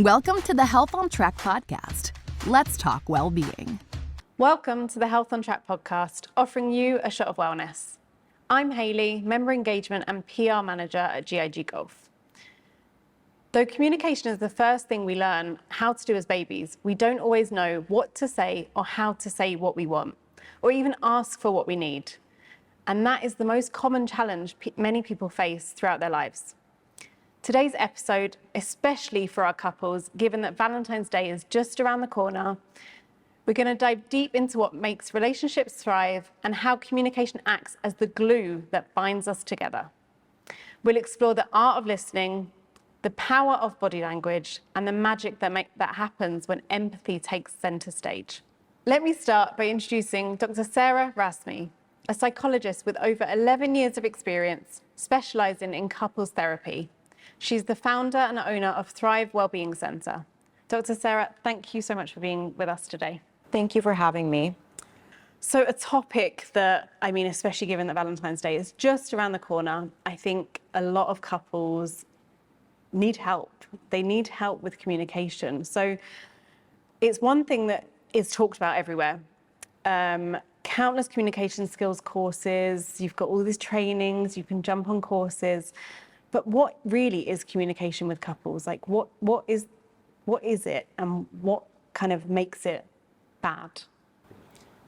Welcome to the Health on Track podcast. Let's talk well-being. Welcome to the Health on Track podcast, offering you a shot of wellness. I'm Hayley, Member Engagement and PR Manager at GIG Golf. Though communication is the first thing we learn how to do as babies, we don't always know what to say or how to say what we want, or even ask for what we need. And that is the most common challenge many people face throughout their lives. Today's episode, especially for our couples, given that Valentine's Day is just around the corner, we're going to dive deep into what makes relationships thrive and how communication acts as the glue that binds us together. We'll explore the art of listening, the power of body language, and the magic that happens when empathy takes center stage. Let me start by introducing Dr. Sarah Rasmi, a psychologist with over 11 years of experience specializing in couples therapy. She's the founder and owner of Thrive Wellbeing Center. Dr. Sarah, thank you so much for being with us today. Thank you for having me. So a topic that, especially given that Valentine's Day is just around the corner, I think a lot of couples need help. They need help with communication. So it's one thing that is talked about everywhere. Countless communication skills courses, you've got all these trainings, you can jump on courses. But what really is communication with couples? Like what is it and what kind of makes it bad?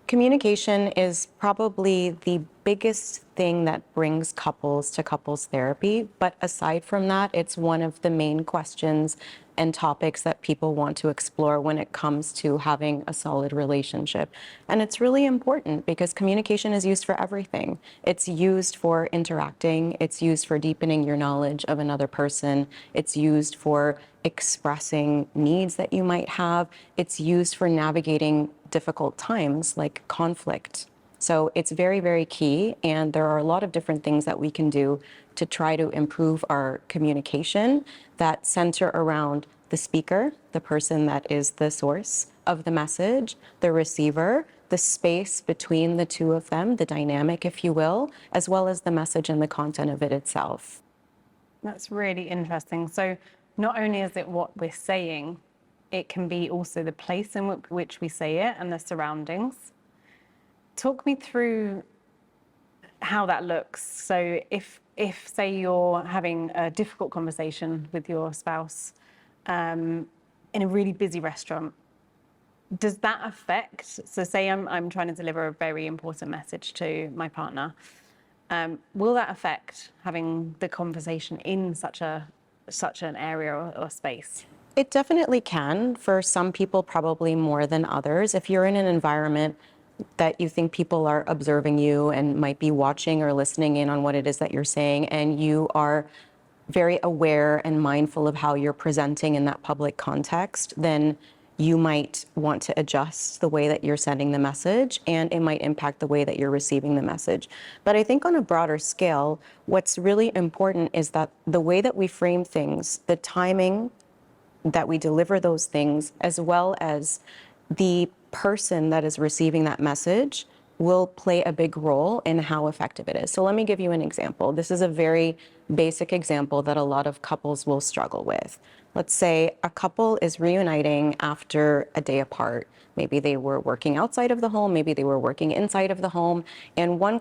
Communication is probably the biggest thing that brings couples to couples therapy. But aside from that, it's one of the main questions and topics that people want to explore when it comes to having a solid relationship. And it's really important because communication is used for everything. It's used for interacting. It's used for deepening your knowledge of another person. It's used for expressing needs that you might have. It's used for navigating difficult times like conflict. So it's very, very key. And there are a lot of different things that we can do to try to improve our communication that center around the speaker, the person that is the source of the message, the receiver, the space between the two of them, the dynamic, if you will, as well as the message and the content of it itself. That's really interesting. So not only is it what we're saying, it can be also the place in which we say it and the surroundings. Talk me through how that looks. So if say you're having a difficult conversation with your spouse in a really busy restaurant, does that affect, so say I'm trying to deliver a very important message to my partner, will that affect having the conversation in such an area or space? It definitely can. For some people, probably more than others. If you're in an environment that you think people are observing you and might be watching or listening in on what it is that you're saying, and you are very aware and mindful of how you're presenting in that public context, then you might want to adjust the way that you're sending the message, and it might impact the way that you're receiving the message. But I think on a broader scale, what's really important is that the way that we frame things, the timing that we deliver those things, as well as the person that is receiving that message will play a big role in how effective it is. So let me give you an example. This is a very basic example that a lot of couples will struggle with. Let's say a couple is reuniting after a day apart. Maybe they were working outside of the home, maybe they were working inside of the home, and one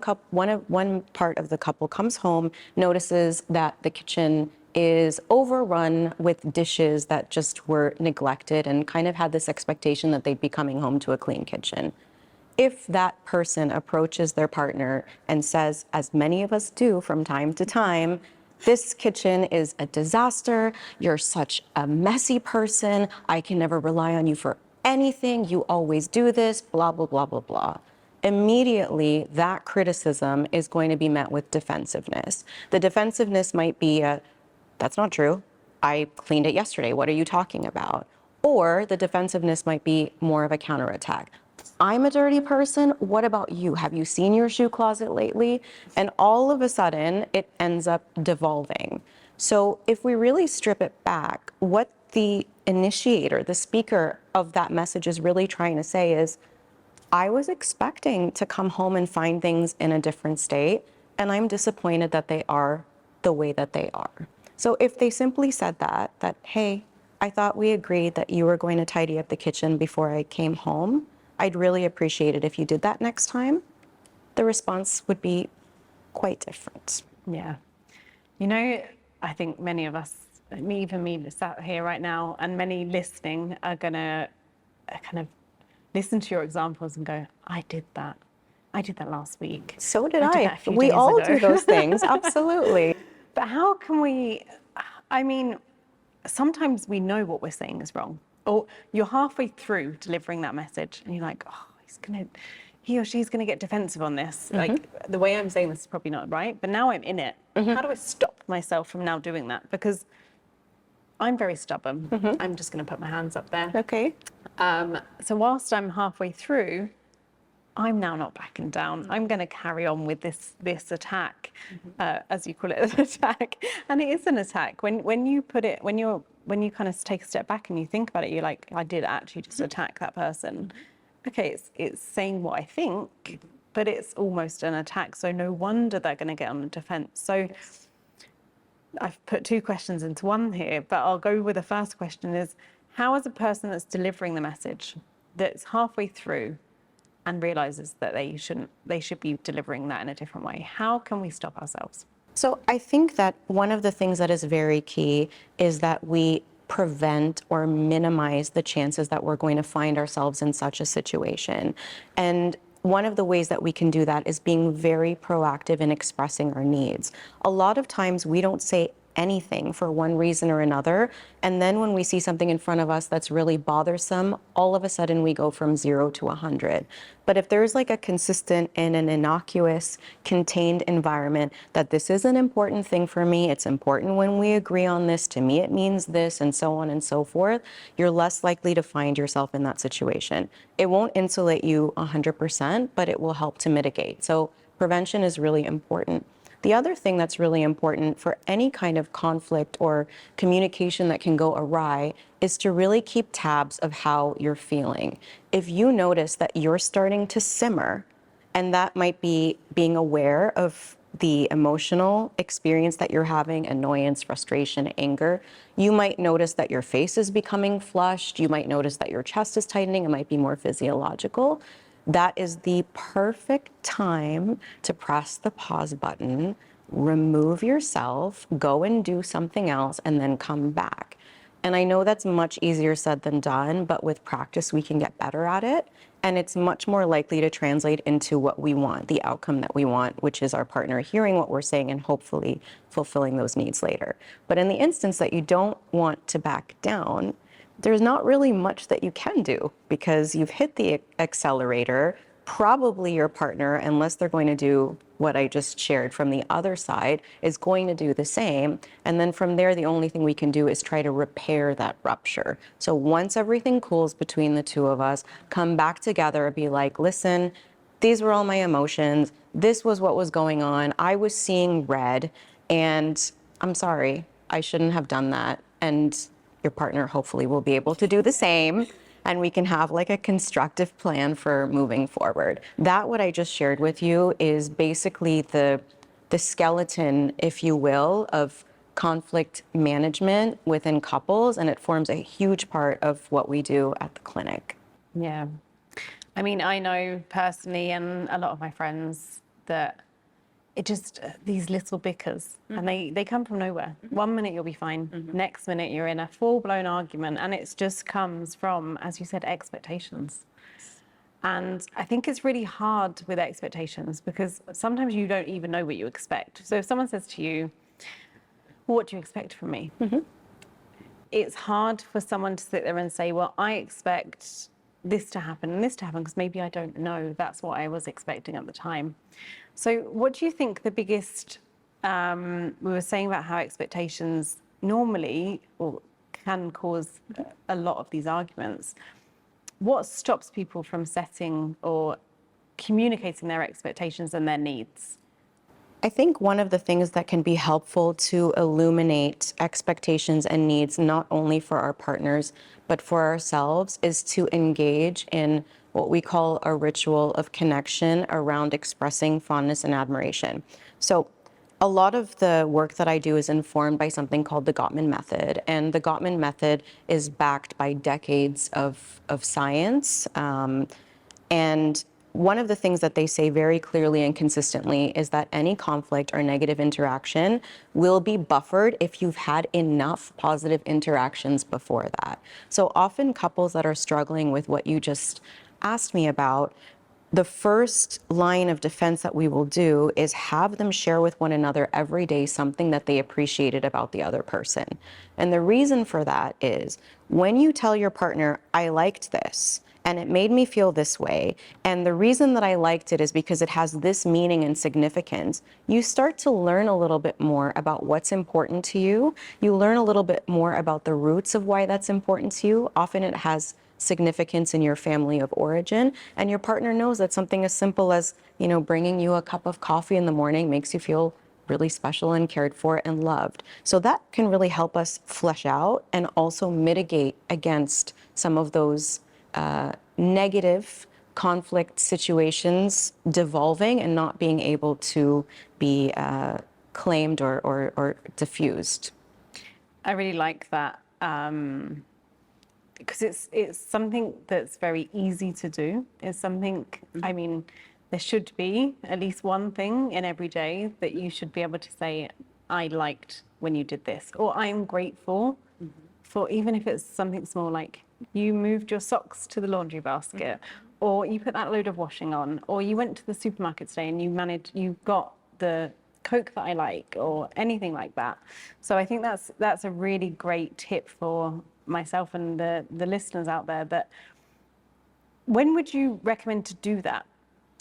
part of the couple comes home, notices that the kitchen is overrun with dishes that just were neglected and kind of had this expectation that they'd be coming home to a clean kitchen. If that person approaches their partner and says, as many of us do from time to time, this kitchen is a disaster, you're such a messy person, I can never rely on you for anything, you always do this, blah, blah, blah, blah, blah. Immediately, that criticism is going to be met with defensiveness. The defensiveness might be that's not true. I cleaned it yesterday. What are you talking about? Or the defensiveness might be more of a counterattack. I'm a dirty person. What about you? Have you seen your shoe closet lately? And all of a sudden, it ends up devolving. So if we really strip it back, what the initiator, the speaker of that message is really trying to say is, I was expecting to come home and find things in a different state, and I'm disappointed that they are the way that they are. So if they simply said that, hey, I thought we agreed that you were going to tidy up the kitchen before I came home. I'd really appreciate it if you did that next time. The response would be quite different. Yeah. You know, I think many of us, even me sat here right now, and many listening are going to kind of listen to your examples and go, I did that. I did that last week. So did that I. a few We days all ago." do those things, absolutely. But how can we, I mean, sometimes we know what we're saying is wrong, or you're halfway through delivering that message and you're like, oh, he or she's gonna get defensive on this. Like, the way I'm saying this is probably not right, but now I'm in it. How do I stop myself from now doing that? Because I'm very stubborn. I'm just gonna put my hands up there. Okay. So whilst I'm halfway through, I'm now not backing down. I'm going to carry on with this attack, as you call it, an attack, and it is an attack. When you kind of take a step back and you think about it, you're like, I did actually just attack that person. Okay, it's saying what I think, but it's almost an attack. So no wonder they're going to get on the defense. So I've put two questions into one here, but I'll go with the first question is, how is a person that's delivering the message, that's halfway through and realizes that they should be delivering that in a different way, how can we stop ourselves? So I think that one of the things that is very key is that we prevent or minimize the chances that we're going to find ourselves in such a situation. And one of the ways that we can do that is being very proactive in expressing our needs. A lot of times we don't say anything for one reason or another, and then when we see something in front of us that's really bothersome, all of a sudden we go from 0 to 100. But if there's like a consistent and an innocuous, contained environment that this is an important thing for me, it's important when we agree on this, to me it means this, and so on and so forth, you're less likely to find yourself in that situation. It won't insulate you 100%, but it will help to mitigate. So prevention is really important. The other thing that's really important for any kind of conflict or communication that can go awry is to really keep tabs of how you're feeling. If you notice that you're starting to simmer, and that might be being aware of the emotional experience that you're having, annoyance, frustration, anger, you might notice that your face is becoming flushed, you might notice that your chest is tightening, it might be more physiological. That is the perfect time to press the pause button, remove yourself, go and do something else, and then come back. And I know that's much easier said than done, but with practice, we can get better at it. And it's much more likely to translate into what we want, the outcome that we want, which is our partner hearing what we're saying and hopefully fulfilling those needs later. But in the instance that you don't want to back down, there's not really much that you can do because you've hit the accelerator. Probably your partner, unless they're going to do what I just shared from the other side, is going to do the same. And then from there, the only thing we can do is try to repair that rupture. So once everything cools between the two of us, come back together and be like, listen, these were all my emotions. This was what was going on. I was seeing red, and I'm sorry, I shouldn't have done that. And your partner hopefully will be able to do the same, and we can have like a constructive plan for moving forward. That what I just shared with you is basically the skeleton, if you will, of conflict management within couples, and it forms a huge part of what we do at the clinic. Yeah. I mean, I know personally, and a lot of my friends, that it just, these little bickers, and they come from nowhere. 1 minute you'll be fine, next minute you're in a full-blown argument, and it just comes from, as you said, expectations. And I think it's really hard with expectations because sometimes you don't even know what you expect. So if someone says to you, what do you expect from me? It's hard for someone to sit there and say, well, I expect this to happen and this to happen because maybe I don't know. That's what I was expecting at the time. So what do you think the biggest, we were saying about how expectations normally or can cause a lot of these arguments. What stops people from setting or communicating their expectations and their needs? I think one of the things that can be helpful to illuminate expectations and needs, not only for our partners, but for ourselves, is to engage in what we call a ritual of connection around expressing fondness and admiration. So a lot of the work that I do is informed by something called the Gottman method. And the Gottman method is backed by decades of science. And one of the things that they say very clearly and consistently is that any conflict or negative interaction will be buffered if you've had enough positive interactions before that. So often couples that are struggling with what you just asked me about, the first line of defense that we will do is have them share with one another every day something that they appreciated about the other person. And the reason for that is when you tell your partner, I liked this, and it made me feel this way, and the reason that I liked it is because it has this meaning and significance, you start to learn a little bit more about what's important to you. You learn a little bit more about the roots of why that's important to you. Often it has significance in your family of origin, and your partner knows that something as simple as, bringing you a cup of coffee in the morning makes you feel really special and cared for and loved. So that can really help us flesh out and also mitigate against some of those negative conflict situations devolving and not being able to be claimed or diffused. I really like that. Because it's something that's very easy to do. It's something, I mean, there should be at least one thing in every day that you should be able to say, I liked when you did this, or I'm grateful for, even if it's something small, like you moved your socks to the laundry basket, or you put that load of washing on, or you went to the supermarket today and you got the Coke that I like, or anything like that. So I think that's a really great tip for myself and the listeners out there. That when would you recommend to do that?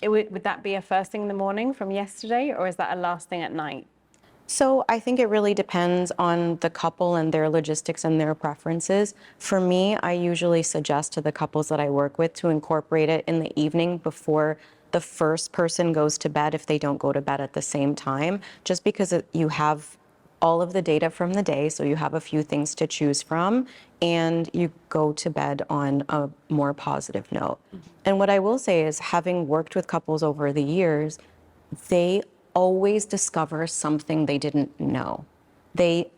Would that be a first thing in the morning from yesterday, or is that a last thing at night? So I think it really depends on the couple and their logistics and their preferences. For me, I usually suggest to the couples that I work with to incorporate it in the evening before the first person goes to bed, if they don't go to bed at the same time, just because you have all of the data from the day, so you have a few things to choose from, and you go to bed on a more positive note. And what I will say is, having worked with couples over the years, they always discover something they didn't know. They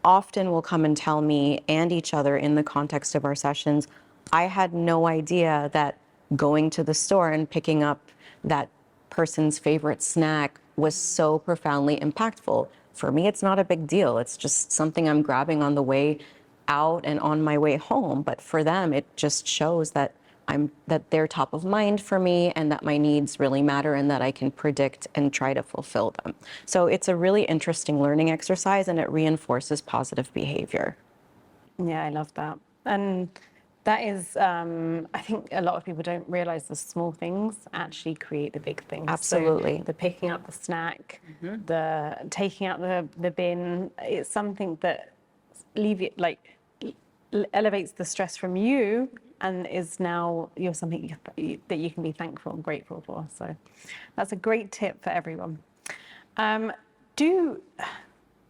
often will come and tell me and each other in the context of our sessions, I had no idea that going to the store and picking up that person's favorite snack was so profoundly impactful. For me, it's not a big deal. It's just something I'm grabbing on the way out and on my way home. But for them, it just shows that they're top of mind for me, and that my needs really matter, and that I can predict and try to fulfill them. So it's a really interesting learning exercise, and it reinforces positive behavior. Yeah, I love that. And that is, I think a lot of people don't realize the small things actually create the big things. Absolutely. So the picking up the snack, the taking out the bin, it's something that elevates the stress from you, and is now something that you can be thankful and grateful for. So that's a great tip for everyone.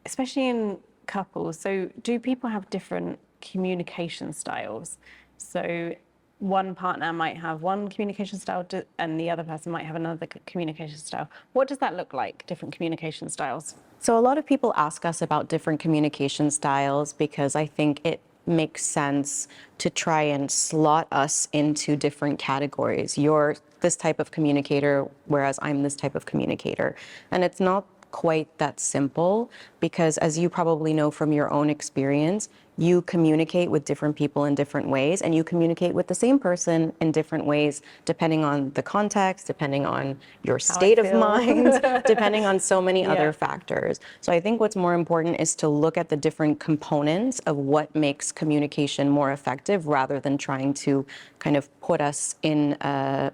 Especially in couples, so do people have different communication styles? So one partner might have one communication style and the other person might have another communication style. What does that look like, different communication styles? So a lot of people ask us about different communication styles because I think it makes sense to try and slot us into different categories. You're this type of communicator, whereas I'm this type of communicator. And it's not quite that simple, because as you probably know from your own experience, you communicate with different people in different ways, and you communicate with the same person in different ways, depending on the context, depending on your state of mind, depending on so many other factors. So I think what's more important is to look at the different components of what makes communication more effective, rather than trying to kind of put us in a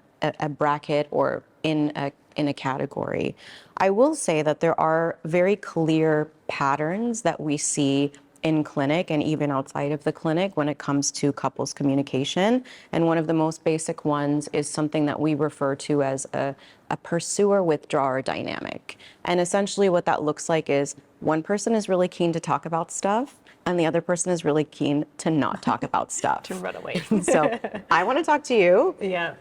bracket or in a category. I will say that there are very clear patterns that we see in clinic and even outside of the clinic when it comes to couples communication. And one of the most basic ones is something that we refer to as a pursuer-withdrawer dynamic. And essentially what that looks like is one person is really keen to talk about stuff, and the other person is really keen to not talk about stuff. To run away. So I want to talk to you. Yeah.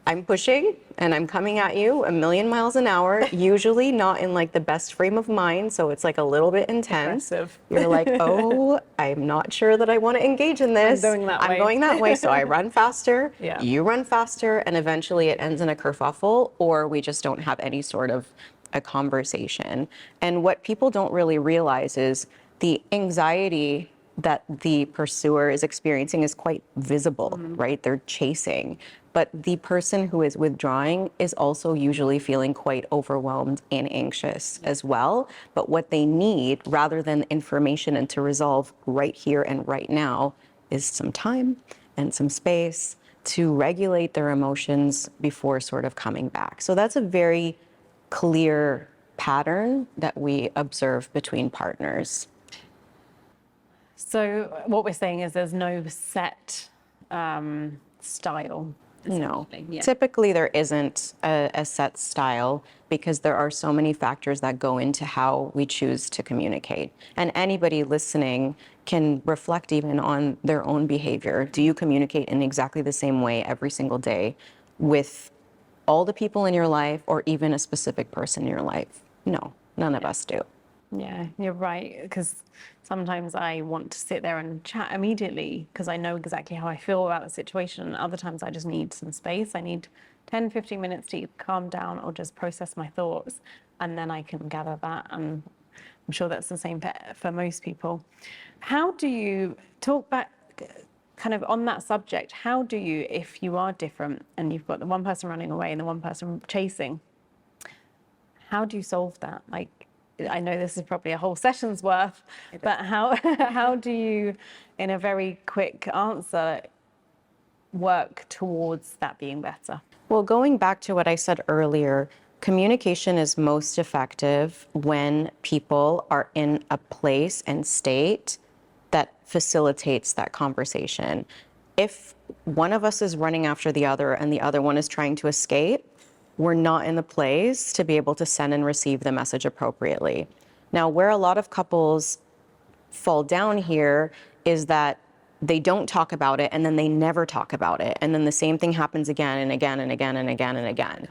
I'm pushing and I'm coming at you a million miles an hour, usually not in like the best frame of mind. So it's like a little bit intense. Aggressive. You're like, oh, I'm not sure that I want to engage in this. I'm going that way. I'm going that way. So I run faster, Yeah. you run faster, and eventually it ends in a kerfuffle, or we just don't have any sort of a conversation. And what people don't really realize is the anxiety that the pursuer is experiencing is quite visible, right? They're chasing. But the person who is withdrawing is also usually feeling quite overwhelmed and anxious as well. But what they need, rather than information and to resolve right here and right now, is some time and some space to regulate their emotions before sort of coming back. So that's a very clear pattern that we observe between partners. So what we're saying is there's no set style. No. Yeah. Typically, there isn't a set style because there are so many factors that go into how we choose to communicate. And anybody listening can reflect even on their own behavior. Do you communicate in exactly the same way every single day with all the people in your life or even a specific person in your life? No, none of us do. Yeah, you're right. Because sometimes I want to sit there and chat immediately because I know exactly how I feel about the situation. And other times I just need some space. I need 10, 15 minutes to either calm down or just process my thoughts. And then I can gather that. And I'm sure that's the same for most people. How do you talk back kind of on that subject? How do you, if you are different and you've got the one person running away and the one person chasing, how do you solve that? Like, I know this is probably a whole session's worth, but how do you, in a very quick answer, work towards that being better? Well, going back to what I said earlier, communication is most effective when people are in a place and state that facilitates that conversation. If one of us is running after the other and the other one is trying to escape, we're not in the place to be able to send and receive the message appropriately. Now, where a lot of couples fall down here is that they don't talk about it and then they never talk about it. And then the same thing happens again and again and again and again and again.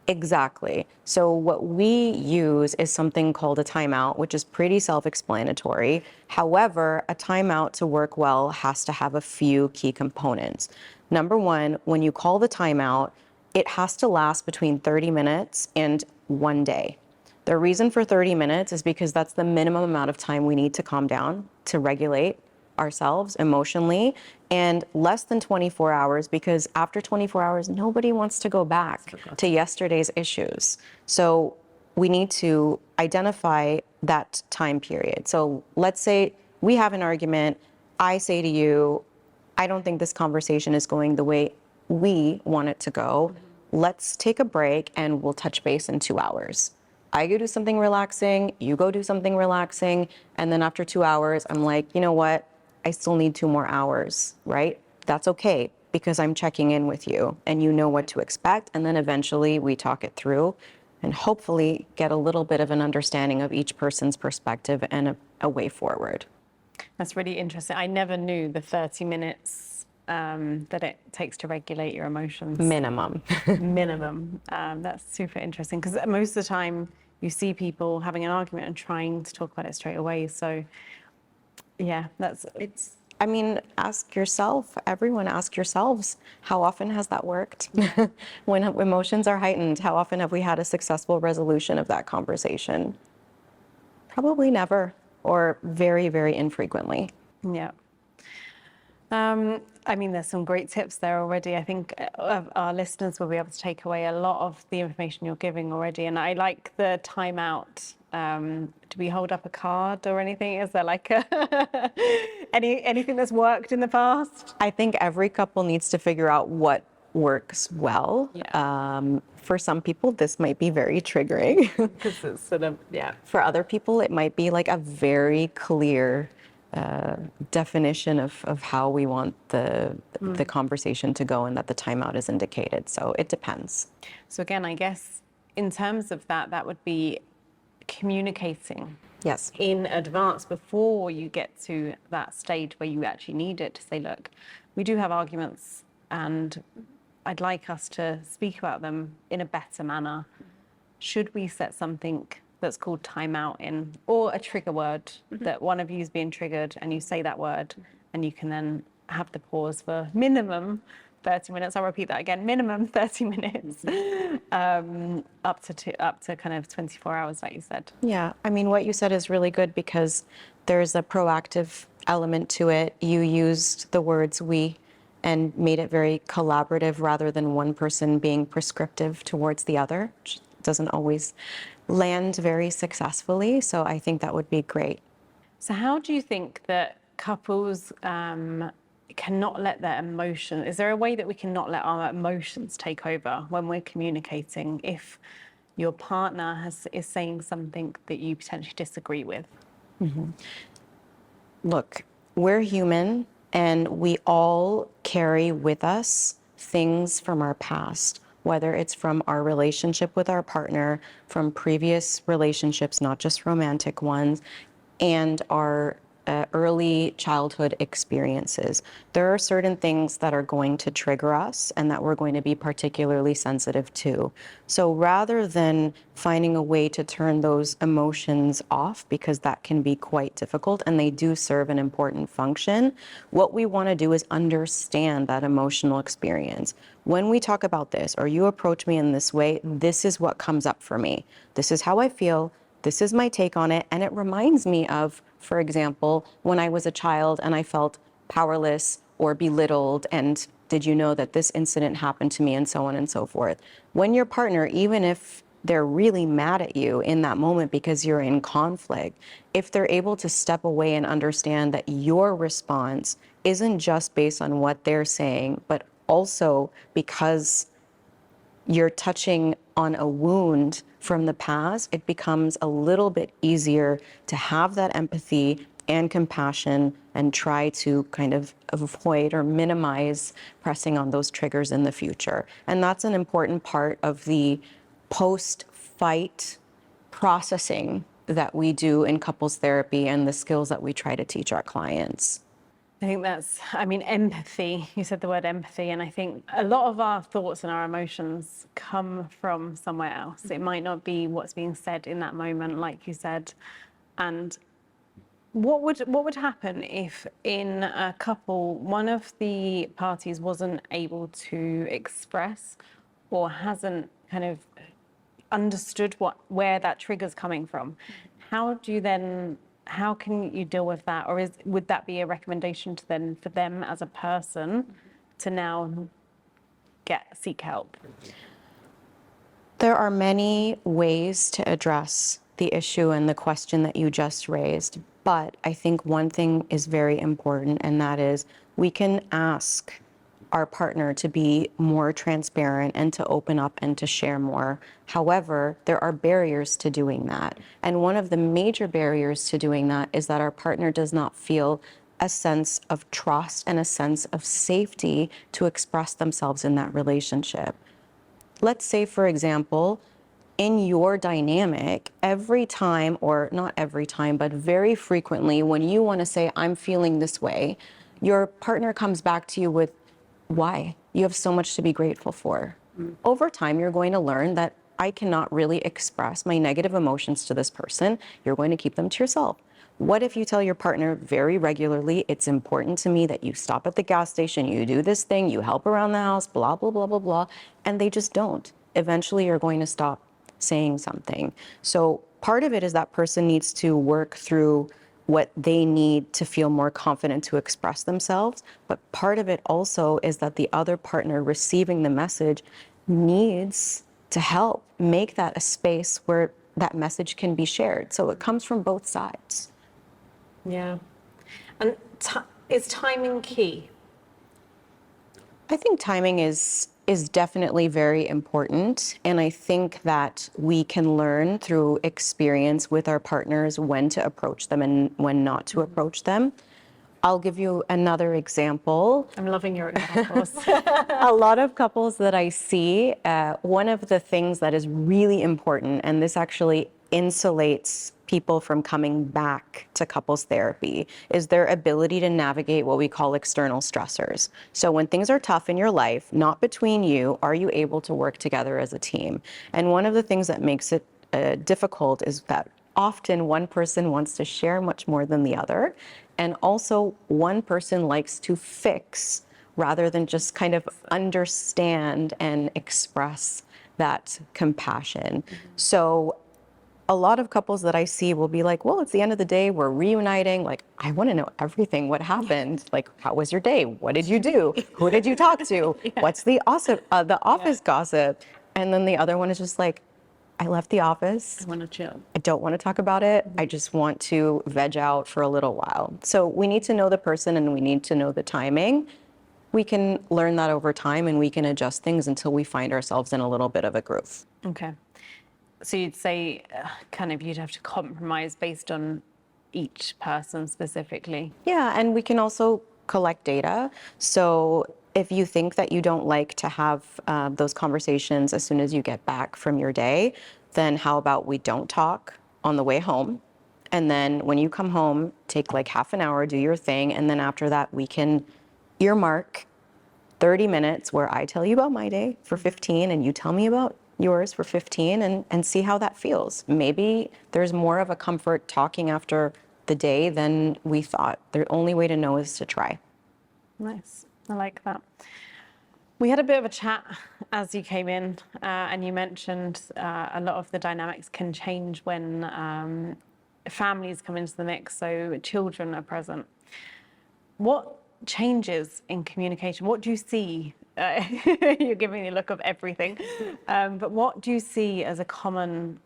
Exactly. So what we use is something called a timeout, which is pretty self-explanatory. However, a timeout to work well has to have a few key components. Number one, when you call the timeout, it has to last between 30 minutes and 1 day. The reason for 30 minutes is because that's the minimum amount of time we need to calm down, to regulate ourselves emotionally, and less than 24 hours because after 24 hours, nobody wants to go back to yesterday's issues. So we need to identify that time period. So let's say we have an argument. I say to you, I don't think this conversation is going the way we want it to go. Let's take a break and we'll touch base in 2 hours. I go do something relaxing, you go do something relaxing, and then after 2 hours, I'm like, you know what? I still need 2 more hours, right? That's okay because I'm checking in with you and you know what to expect. And then eventually we talk it through and hopefully get a little bit of an understanding of each person's perspective and a way forward. That's really interesting. I never knew the 30 minutes that it takes to regulate your emotions. Minimum. Minimum. That's super interesting because most of the time you see people having an argument and trying to talk about it straight away. So yeah, I mean, ask yourself, everyone ask yourselves, how often has that worked? When emotions are heightened, how often have we had a successful resolution of that conversation? Probably never, or very, very infrequently. Yeah. I mean, there's some great tips there already. I think our listeners will be able to take away a lot of the information you're giving already. And I like the timeout. Do we hold up a card or anything? Is there like anything that's worked in the past? I think every couple needs to figure out what works well. Yeah. For some people, this might be very triggering. Because it's sort of, yeah. For other people, it might be like a very clear definition of how we want the conversation to go and that the timeout is indicated. So it depends. So again, I guess in terms of that, that would be communicating. Yes. In advance before you get to that stage where you actually need it to say, look, we do have arguments and I'd like us to speak about them in a better manner. Should we set something that's called timeout in, or a trigger word that one of you is being triggered and you say that word and you can then have the pause for minimum 30 minutes. I'll repeat that again, minimum 30 minutes, up to kind of 24 hours, like you said. Yeah, I mean, what you said is really good because there's a proactive element to it. You used the words we and made it very collaborative rather than one person being prescriptive towards the other, which doesn't always land very successfully. So I think that would be great. So how do you think that couples cannot let their emotion, is there a way that we can not let our emotions take over when we're communicating if your partner is saying something that you potentially disagree with? Look, we're human and we all carry with us things from our past, whether it's from our relationship with our partner, from previous relationships, not just romantic ones, and our early childhood experiences. There are certain things that are going to trigger us and that we're going to be particularly sensitive to. So rather than finding a way to turn those emotions off, because that can be quite difficult and they do serve an important function, what we want to do is understand that emotional experience. When we talk about this, or you approach me in this way, this is what comes up for me. This is how I feel. This is my take on it. And it reminds me of, for example, when I was a child and I felt powerless or belittled, and did you know that this incident happened to me, and so on and so forth. When your partner, even if they're really mad at you in that moment because you're in conflict, if they're able to step away and understand that your response isn't just based on what they're saying, but also because you're touching on a wound from the past, it becomes a little bit easier to have that empathy and compassion and try to kind of avoid or minimize pressing on those triggers in the future. And that's an important part of the post-fight processing that we do in couples therapy and the skills that we try to teach our clients. I think empathy. You said the word empathy, and I think a lot of our thoughts and our emotions come from somewhere else. It might not be what's being said in that moment, like you said. And what would happen if in a couple, one of the parties wasn't able to express or hasn't kind of understood where that trigger's coming from? How can you deal with that? Or would that be a recommendation for them as a person to now seek help? There are many ways to address the issue and the question that you just raised, but I think one thing is very important, and that is we can ask our partner to be more transparent and to open up and to share more. However, there are barriers to doing that. And one of the major barriers to doing that is that our partner does not feel a sense of trust and a sense of safety to express themselves in that relationship. Let's say, for example, in your dynamic, every time, or not every time, but very frequently, when you want to say, I'm feeling this way, your partner comes back to you with, why? You have so much to be grateful for. Over time, you're going to learn that I cannot really express my negative emotions to this person. You're going to keep them to yourself. What if you tell your partner very regularly, it's important to me that you stop at the gas station, you do this thing, you help around the house, blah, blah, blah, blah, blah, and they just don't. Eventually, you're going to stop saying something. So part of it is that person needs to work through what they need to feel more confident to express themselves. But part of it also is that the other partner receiving the message needs to help make that a space where that message can be shared. So it comes from both sides. Yeah. And is timing key? I think timing is definitely very important. And I think that we can learn through experience with our partners when to approach them and when not to approach them. I'll give you another example. I'm loving your examples. A lot of couples that I see, one of the things that is really important, and this actually insulates people from coming back to couples therapy is their ability to navigate what we call external stressors. So when things are tough in your life, not between you, are you able to work together as a team? And one of the things that makes it difficult is that often one person wants to share much more than the other. And also one person likes to fix rather than just kind of understand and express that compassion. So a lot of couples that I see will be like, well, it's the end of the day, we're reuniting. Like, I want to know everything. What happened? Like, how was your day? What did you do? Who did you talk to? What's the office gossip? And then the other one is just like, I left the office. I want to chill. I don't want to talk about it. I just want to veg out for a little while. So we need to know the person and we need to know the timing. We can learn that over time and we can adjust things until we find ourselves in a little bit of a groove. Okay. So you'd say kind of you'd have to compromise based on each person specifically. Yeah, and we can also collect data. So if you think that you don't like to have those conversations as soon as you get back from your day, then how about we don't talk on the way home? And then when you come home, take like half an hour, do your thing. And then after that, we can earmark 30 minutes where I tell you about my day for 15 and you tell me about yours for 15 and see how that feels. Maybe there's more of a comfort talking after the day than we thought. The only way to know is to try. Nice. I like that. We had a bit of a chat as you came in and you mentioned a lot of the dynamics can change when families come into the mix, so children are present. What changes in communication? What do you see? You're giving me a look of everything. But what do you see as a common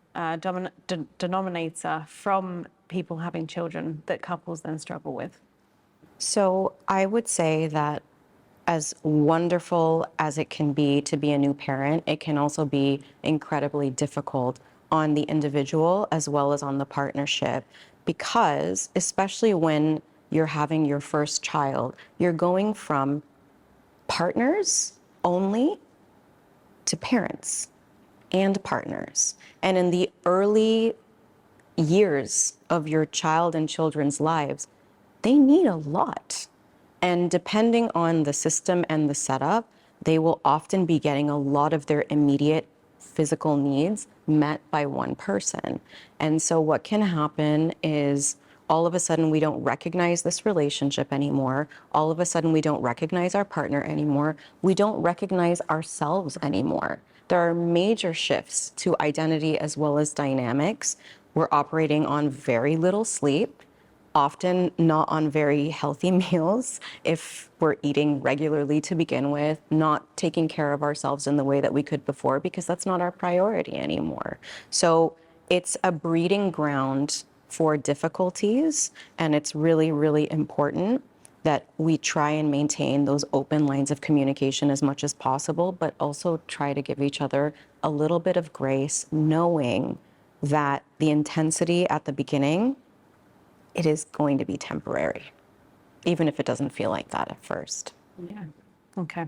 denominator from people having children that couples then struggle with? So I would say that as wonderful as it can be to be a new parent, it can also be incredibly difficult on the individual as well as on the partnership, because especially when you're having your first child, you're going from partners only to parents and partners. And in the early years of your child and children's lives, they need a lot. And depending on the system and the setup, they will often be getting a lot of their immediate physical needs met by one person. And so what can happen is all of a sudden we don't recognize this relationship anymore. All of a sudden we don't recognize our partner anymore. We don't recognize ourselves anymore. There are major shifts to identity as well as dynamics. We're operating on very little sleep, often not on very healthy meals if we're eating regularly to begin with, not taking care of ourselves in the way that we could before because that's not our priority anymore. So it's a breeding ground for difficulties, and it's really, really important that we try and maintain those open lines of communication as much as possible, but also try to give each other a little bit of grace, knowing that the intensity at the beginning, it is going to be temporary, even if it doesn't feel like that at first. Yeah. Okay.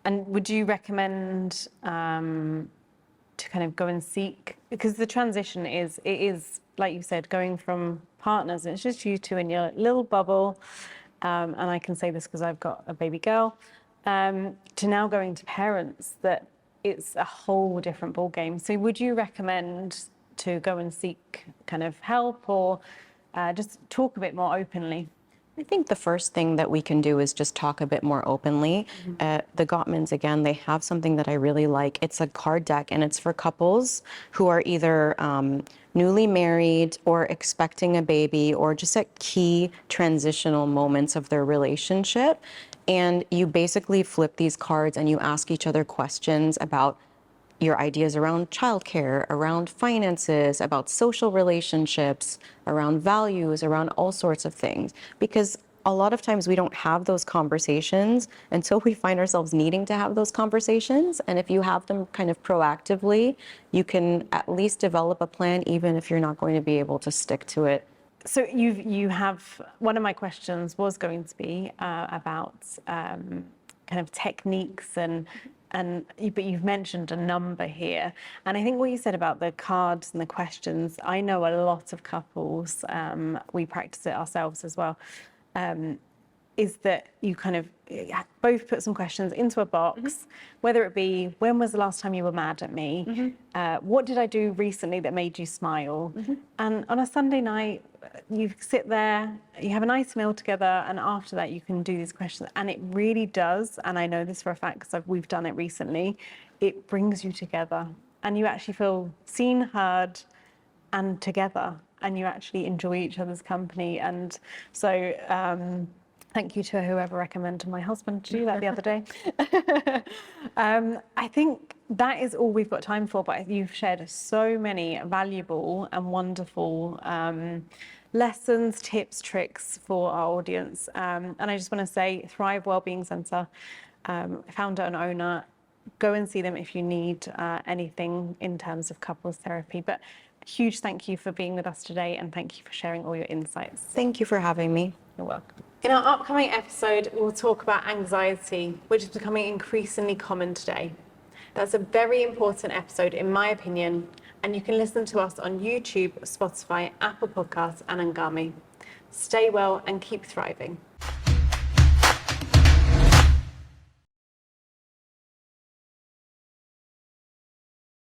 And would you recommend to kind of go and seek, because the transition is, it is, like you said, going from partners, and it's just you two in your little bubble, and I can say this because I've got a baby girl, to now going to parents, that it's a whole different ballgame. So would you recommend to go and seek kind of help, or just talk a bit more openly? I think the first thing that we can do is just talk a bit more openly. The Gottmans, again, they have something that I really like. It's a card deck, and it's for couples who are either newly married or expecting a baby, or just at key transitional moments of their relationship. And you basically flip these cards and you ask each other questions about your ideas around childcare, around finances, about social relationships, around values, around all sorts of things. Because a lot of times we don't have those conversations until we find ourselves needing to have those conversations. And if you have them kind of proactively, you can at least develop a plan, even if you're not going to be able to stick to it. So you have, one of my questions was going to be about kind of techniques and But you've mentioned a number here. And I think what you said about the cards and the questions, I know a lot of couples, we practice it ourselves as well, is that you kind of both put some questions into a box, whether it be, when was the last time you were mad at me? What did I do recently that made you smile? And on a Sunday night, you sit there, you have a nice meal together, and after that you can do these questions. And it really does, and I know this for a fact because we've done it recently, it brings you together. And you actually feel seen, heard, and together. And you actually enjoy each other's company. And so, thank you to whoever recommended my husband to do that the other day. I think that is all we've got time for, but you've shared so many valuable and wonderful lessons, tips, tricks for our audience. And I just want to say, Thrive Wellbeing Center, founder and owner, go and see them if you need anything in terms of couples therapy. But huge thank you for being with us today, and thank you for sharing all your insights. Thank you for having me. You're welcome. In our upcoming episode, we'll talk about anxiety, which is becoming increasingly common today. That's a very important episode, in my opinion, and you can listen to us on YouTube, Spotify, Apple Podcasts, and Angami. Stay well and keep thriving.